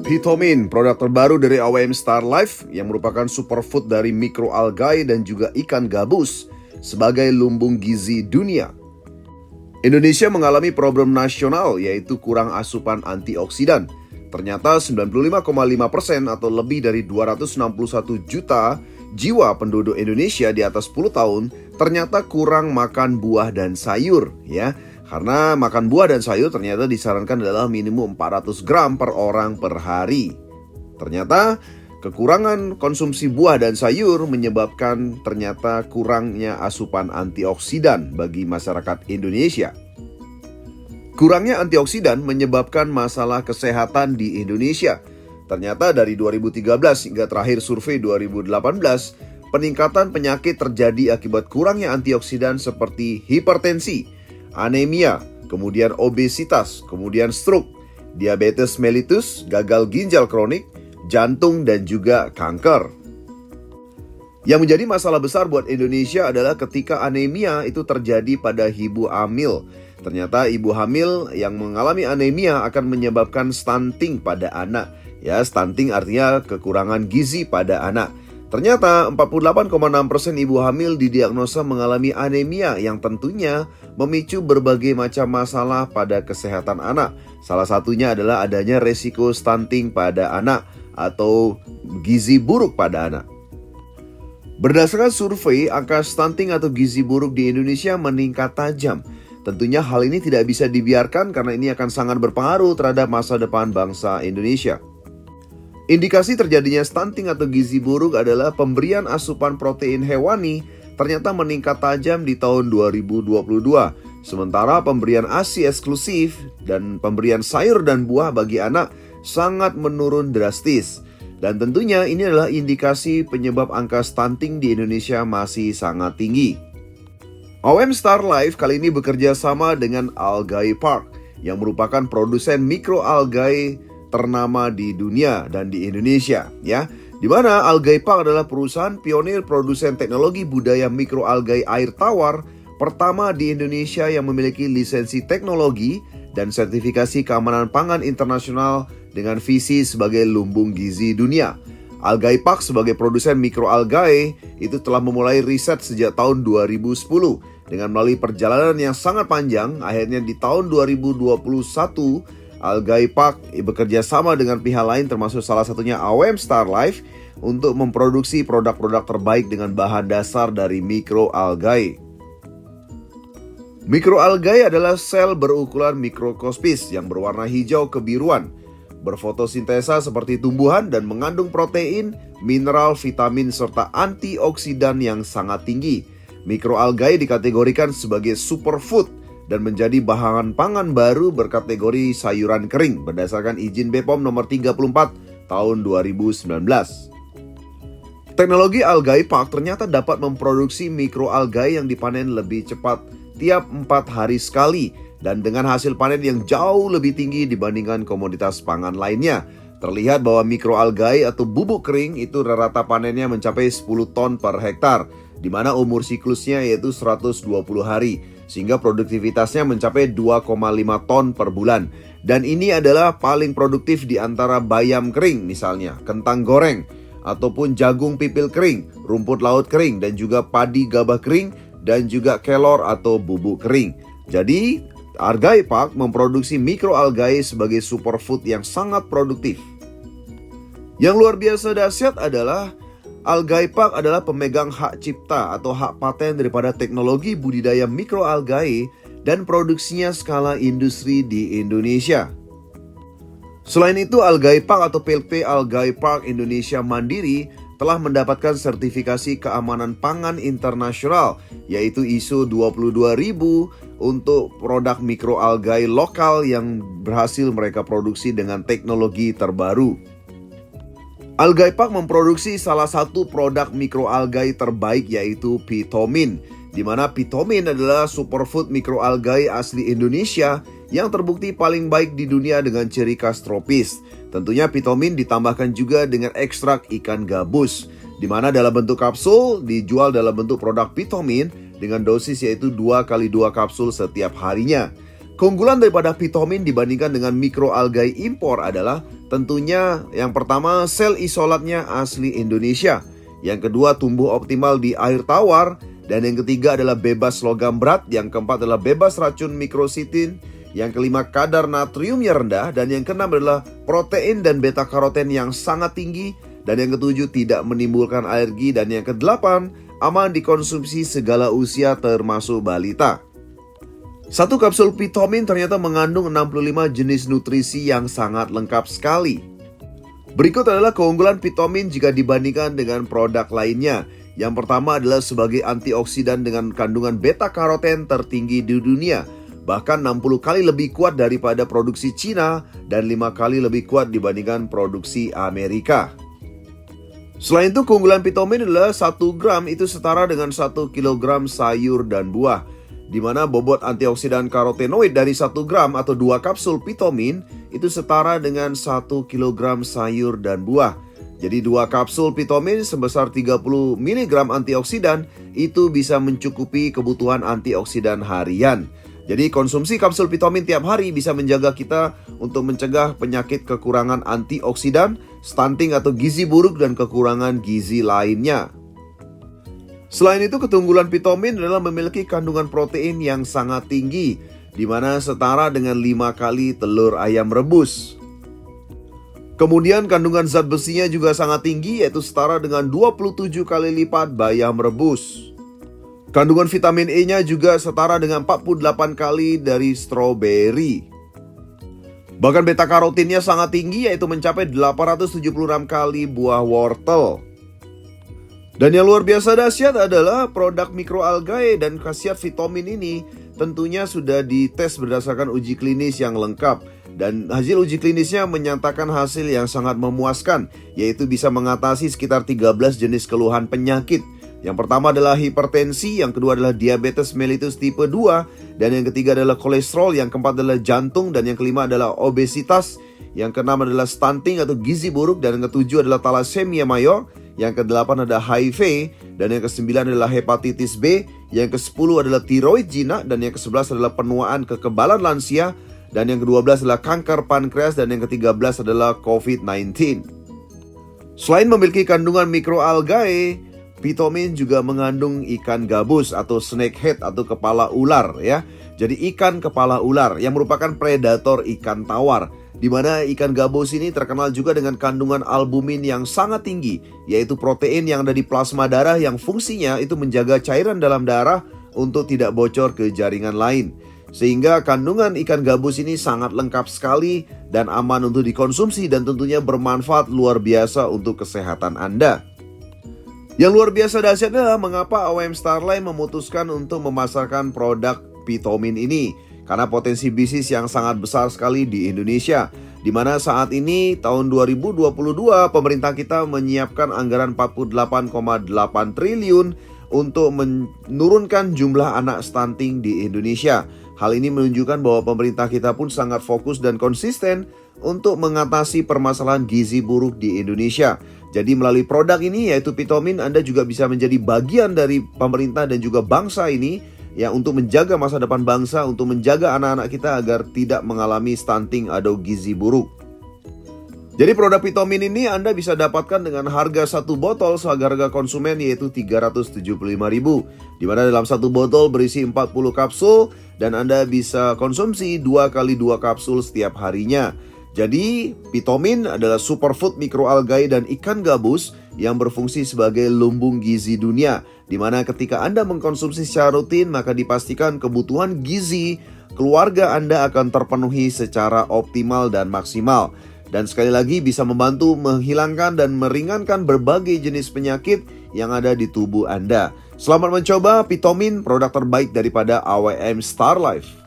Pitomin, produk terbaru dari AWM Star Life yang merupakan superfood dari mikroalgae dan juga ikan gabus sebagai lumbung gizi dunia. Indonesia mengalami problem nasional yaitu kurang asupan antioksidan. Ternyata 95,5% atau lebih dari 261 juta jiwa penduduk Indonesia di atas 10 tahun ternyata kurang makan buah dan sayur ya. Karena makan buah dan sayur ternyata disarankan adalah minimum 400 gram per orang per hari. Ternyata kekurangan konsumsi buah dan sayur menyebabkan ternyata kurangnya asupan antioksidan bagi masyarakat Indonesia. Kurangnya antioksidan menyebabkan masalah kesehatan di Indonesia. Ternyata dari 2013 hingga terakhir survei 2018, peningkatan penyakit terjadi akibat kurangnya antioksidan seperti hipertensi, anemia, kemudian obesitas, kemudian stroke, diabetes mellitus, gagal ginjal kronik, jantung, dan juga kanker. Yang menjadi masalah besar buat Indonesia adalah ketika anemia itu terjadi pada ibu hamil. Ternyata ibu hamil yang mengalami anemia akan menyebabkan stunting pada anak. Ya, stunting artinya kekurangan gizi pada anak. Ternyata 48,6% ibu hamil didiagnosa mengalami anemia yang tentunya memicu berbagai macam masalah pada kesehatan anak. Salah satunya adalah adanya resiko stunting pada anak atau gizi buruk pada anak. Berdasarkan survei, angka stunting atau gizi buruk di Indonesia meningkat tajam. Tentunya hal ini tidak bisa dibiarkan karena ini akan sangat berpengaruh terhadap masa depan bangsa Indonesia. Indikasi terjadinya stunting atau gizi buruk adalah pemberian asupan protein hewani ternyata meningkat tajam di tahun 2022. Sementara pemberian ASI eksklusif dan pemberian sayur dan buah bagi anak sangat menurun drastis. Dan tentunya ini adalah indikasi penyebab angka stunting di Indonesia masih sangat tinggi. AWM Star Life kali ini bekerja sama dengan Algae Park yang merupakan produsen mikroalgae ternama di dunia dan di Indonesia ya. Di mana Algae Park adalah perusahaan pionir produsen teknologi budaya mikroalgae air tawar pertama di Indonesia yang memiliki lisensi teknologi dan sertifikasi keamanan pangan internasional dengan visi sebagai lumbung gizi dunia. Algae Park sebagai produsen mikroalgae itu telah memulai riset sejak tahun 2010 dengan melalui perjalanan yang sangat panjang. Akhirnya di tahun 2021 Algae Park bekerja sama dengan pihak lain termasuk salah satunya AWM Star Life untuk memproduksi produk-produk terbaik dengan bahan dasar dari mikroalgae. Mikroalgae adalah sel berukuran mikroskopis yang berwarna hijau kebiruan, berfotosintesa seperti tumbuhan dan mengandung protein, mineral, vitamin, serta antioksidan yang sangat tinggi. Mikroalgae dikategorikan sebagai superfood dan menjadi bahan pangan baru berkategori sayuran kering berdasarkan izin BPOM nomor 34 tahun 2019. Teknologi Algae Park ternyata dapat memproduksi mikroalgae yang dipanen lebih cepat tiap 4 hari sekali dan dengan hasil panen yang jauh lebih tinggi dibandingkan komoditas pangan lainnya. Terlihat bahwa mikroalgae atau bubuk kering itu rata panennya mencapai 10 ton per hektar, di mana umur siklusnya yaitu 120 hari, sehingga produktivitasnya mencapai 2,5 ton per bulan. Dan ini adalah paling produktif di antara bayam kering misalnya, kentang goreng, ataupun jagung pipil kering, rumput laut kering, dan juga padi gabah kering, dan juga kelor atau bubuk kering. Jadi, Algae Park memproduksi mikroalgae sebagai superfood yang sangat produktif. Yang luar biasa dahsyat adalah Algae Park adalah pemegang hak cipta atau hak paten daripada teknologi budidaya mikroalgae dan produksinya skala industri di Indonesia. Selain itu, Algae Park atau PT Algae Park Indonesia Mandiri telah mendapatkan sertifikasi keamanan pangan internasional yaitu ISO 22000 untuk produk mikroalgae lokal yang berhasil mereka produksi dengan teknologi terbaru. Algae Park memproduksi salah satu produk mikroalgae terbaik yaitu Pitomin, di mana Pitomin adalah superfood mikroalgae asli Indonesia yang terbukti paling baik di dunia dengan ciri khas tropis. Tentunya Pitomin ditambahkan juga dengan ekstrak ikan gabus, di mana dalam bentuk kapsul dijual dalam bentuk produk Pitomin dengan dosis yaitu 2x2 kapsul setiap harinya. Keunggulan daripada Pitomin dibandingkan dengan mikroalgae impor adalah tentunya yang pertama sel isolatnya asli Indonesia. Yang kedua tumbuh optimal di air tawar. Dan yang ketiga adalah bebas logam berat. Yang keempat adalah bebas racun mikrositin. Yang kelima kadar natriumnya rendah. Dan yang keenam adalah protein dan beta karoten yang sangat tinggi. Dan yang ketujuh tidak menimbulkan alergi. Dan yang kedelapan aman dikonsumsi segala usia termasuk balita. Satu kapsul Pitomin ternyata mengandung 65 jenis nutrisi yang sangat lengkap sekali. Berikut adalah keunggulan Pitomin jika dibandingkan dengan produk lainnya. Yang pertama adalah sebagai antioksidan dengan kandungan beta karoten tertinggi di dunia. Bahkan 60 kali lebih kuat daripada produksi Cina dan 5 kali lebih kuat dibandingkan produksi Amerika. Selain itu keunggulan Pitomin adalah 1 gram itu setara dengan 1 kilogram sayur dan buah. Di mana bobot antioksidan karotenoid dari 1 gram atau 2 kapsul Pitomin itu setara dengan 1 kilogram sayur dan buah. Jadi 2 kapsul Pitomin sebesar 30 mg antioksidan itu bisa mencukupi kebutuhan antioksidan harian. Jadi konsumsi kapsul Pitomin tiap hari bisa menjaga kita untuk mencegah penyakit kekurangan antioksidan, stunting atau gizi buruk dan kekurangan gizi lainnya. Selain itu, keunggulan Pitomin adalah memiliki kandungan protein yang sangat tinggi, di mana setara dengan 5 kali telur ayam rebus. Kemudian kandungan zat besinya juga sangat tinggi, yaitu setara dengan 27 kali lipat bayam rebus. Kandungan vitamin E-nya juga setara dengan 48 kali dari stroberi. Bahkan beta karotinnya sangat tinggi, yaitu mencapai 876 kali buah wortel. Dan yang luar biasa dahsyat adalah produk mikroalgae dan khasiat vitamin ini tentunya sudah dites berdasarkan uji klinis yang lengkap. Dan hasil uji klinisnya menyatakan hasil yang sangat memuaskan, yaitu bisa mengatasi sekitar 13 jenis keluhan penyakit. Yang pertama adalah hipertensi, yang kedua adalah diabetes mellitus tipe 2, dan yang ketiga adalah kolesterol, yang keempat adalah jantung, dan yang kelima adalah obesitas, yang keenam adalah stunting atau gizi buruk, dan yang ketujuh adalah thalassemia mayor, yang kedelapan adalah HIV, dan yang kesembilan adalah hepatitis B, yang ke-10 adalah tiroid jinak, dan yang ke-11 adalah penuaan kekebalan lansia, dan yang ke-12 adalah kanker pankreas, dan yang ke-13 adalah COVID-19. Selain memiliki kandungan mikroalgae, Pitomin juga mengandung ikan gabus atau snakehead atau kepala ular ya. Jadi ikan kepala ular yang merupakan predator ikan tawar. Di mana ikan gabus ini terkenal juga dengan kandungan albumin yang sangat tinggi, yaitu protein yang ada di plasma darah yang fungsinya itu menjaga cairan dalam darah untuk tidak bocor ke jaringan lain. Sehingga kandungan ikan gabus ini sangat lengkap sekali dan aman untuk dikonsumsi dan tentunya bermanfaat luar biasa untuk kesehatan Anda. Yang luar biasa dahsyat adalah mengapa AOM Starline memutuskan untuk memasarkan produk Pitomin ini. Karena potensi bisnis yang sangat besar sekali di Indonesia. Di mana saat ini tahun 2022 pemerintah kita menyiapkan anggaran 48,8 triliun untuk menurunkan jumlah anak stunting di Indonesia. Hal ini menunjukkan bahwa pemerintah kita pun sangat fokus dan konsisten untuk mengatasi permasalahan gizi buruk di Indonesia. Jadi melalui produk ini yaitu Pitomin, Anda juga bisa menjadi bagian dari pemerintah dan juga bangsa ini ya, untuk menjaga masa depan bangsa, untuk menjaga anak-anak kita agar tidak mengalami stunting atau gizi buruk. Jadi produk Pitomin ini Anda bisa dapatkan dengan harga satu botol seharga konsumen yaitu Rp375.000. Di mana dalam satu botol berisi 40 kapsul dan Anda bisa konsumsi 2 kali 2 kapsul setiap harinya. Jadi Pitomin adalah superfood mikroalgae dan ikan gabus yang berfungsi sebagai lumbung gizi dunia, di mana ketika Anda mengkonsumsi secara rutin maka dipastikan kebutuhan gizi keluarga Anda akan terpenuhi secara optimal dan maksimal. Dan sekali lagi bisa membantu menghilangkan dan meringankan berbagai jenis penyakit yang ada di tubuh Anda. Selamat mencoba Pitomin, produk terbaik daripada AOM Starlife.